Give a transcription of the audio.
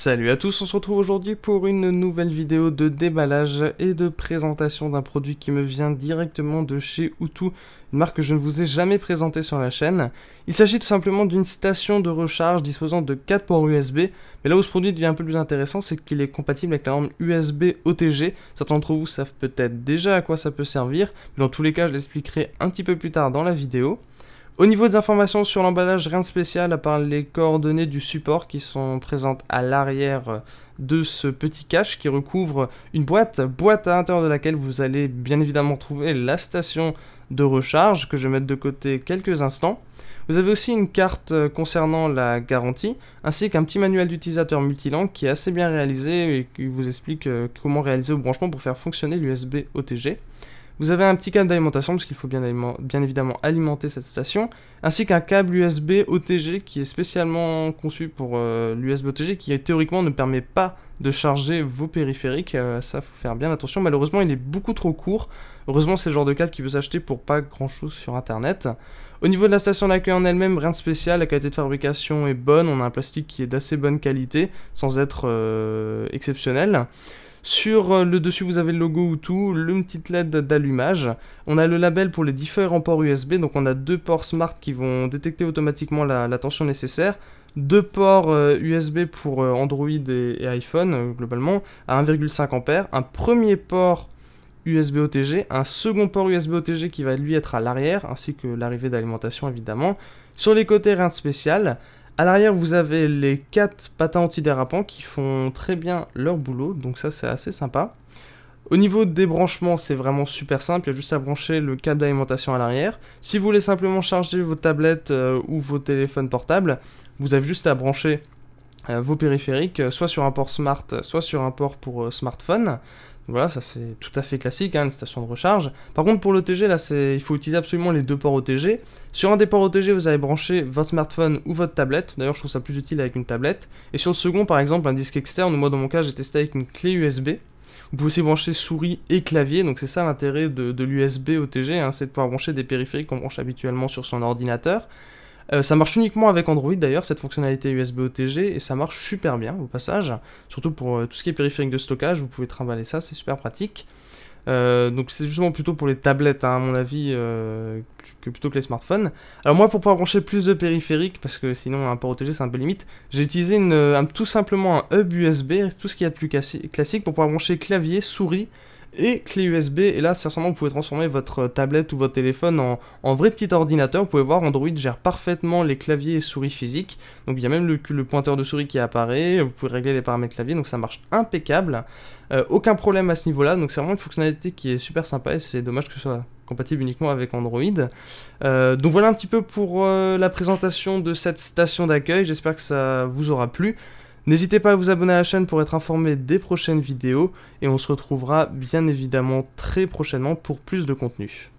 Salut à tous, on se retrouve aujourd'hui pour une nouvelle vidéo de déballage et de présentation d'un produit qui me vient directement de chez Outou, une marque que je ne vous ai jamais présentée sur la chaîne. Il s'agit tout simplement d'une station de recharge disposant de 4 ports USB, mais là où ce produit devient un peu plus intéressant, c'est qu'il est compatible avec la norme USB OTG. Certains d'entre vous savent peut-être déjà à quoi ça peut servir, mais dans tous les cas, je l'expliquerai un petit peu plus tard dans la vidéo. Au niveau des informations sur l'emballage, rien de spécial à part les coordonnées du support qui sont présentes à l'arrière de ce petit cache qui recouvre une boîte à l'intérieur de laquelle vous allez bien évidemment trouver la station de recharge que je vais mettre de côté quelques instants. Vous avez aussi une carte concernant la garantie, ainsi qu'un petit manuel d'utilisateur multilangue qui est assez bien réalisé et qui vous explique comment réaliser vos branchements pour faire fonctionner l'USB OTG. Vous avez un petit câble d'alimentation parce qu'il faut bien évidemment alimenter cette station, ainsi qu'un câble USB OTG qui est spécialement conçu pour l'USB OTG qui théoriquement ne permet pas de charger vos périphériques, ça faut faire bien attention, malheureusement il est beaucoup trop court, heureusement c'est le genre de câble qui peut s'acheter pour pas grand chose sur internet. Au niveau de la station d'accueil en elle-même, rien de spécial, la qualité de fabrication est bonne, on a un plastique qui est d'assez bonne qualité, sans être exceptionnel. Sur le dessus, vous avez le logo Outou, une petite LED d'allumage. On a le label pour les différents ports USB, donc on a deux ports Smart qui vont détecter automatiquement la tension nécessaire. Deux ports USB pour Android et iPhone, globalement, à 1,5 A. Un premier port USB OTG, un second port USB OTG qui va lui être à l'arrière, ainsi que l'arrivée d'alimentation évidemment. Sur les côtés, rien de spécial. À l'arrière, vous avez les 4 patins antidérapants qui font très bien leur boulot, donc ça c'est assez sympa. Au niveau des branchements, c'est vraiment super simple, il y a juste à brancher le câble d'alimentation à l'arrière. Si vous voulez simplement charger vos tablettes ou vos téléphones portables, vous avez juste à brancher vos périphériques, soit sur un port smart, soit sur un port pour smartphone. Voilà, ça c'est tout à fait classique, hein, une station de recharge. Par contre pour l'OTG, là il faut utiliser absolument les deux ports OTG. Sur un des ports OTG, vous allez brancher votre smartphone ou votre tablette. D'ailleurs, je trouve ça plus utile avec une tablette. Et sur le second, par exemple, un disque externe, moi dans mon cas, j'ai testé avec une clé USB. Vous pouvez aussi brancher souris et clavier, donc c'est ça l'intérêt de l'USB OTG, hein, c'est de pouvoir brancher des périphériques qu'on branche habituellement sur son ordinateur. Ça marche uniquement avec Android d'ailleurs, cette fonctionnalité USB OTG, et ça marche super bien au passage, surtout pour tout ce qui est périphérique de stockage, vous pouvez trimballer ça, c'est super pratique. Donc c'est justement plutôt pour les tablettes, hein, à mon avis, que plutôt que les smartphones. Alors moi, pour pouvoir brancher plus de périphériques, parce que sinon un port OTG c'est un peu limite, j'ai utilisé tout simplement un hub USB, tout ce qu'il y a de plus classique, pour pouvoir brancher clavier, souris, et clé USB, et là sincèrement vous pouvez transformer votre tablette ou votre téléphone en vrai petit ordinateur. Vous pouvez voir, Android gère parfaitement les claviers et souris physiques, donc il y a même le pointeur de souris qui apparaît, vous pouvez régler les paramètres clavier, donc ça marche impeccable, aucun problème à ce niveau là, donc c'est vraiment une fonctionnalité qui est super sympa et c'est dommage que ce soit compatible uniquement avec Android. Donc voilà un petit peu pour la présentation de cette station d'accueil, j'espère que ça vous aura plu. N'hésitez pas à vous abonner à la chaîne pour être informé des prochaines vidéos, et on se retrouvera bien évidemment très prochainement pour plus de contenu.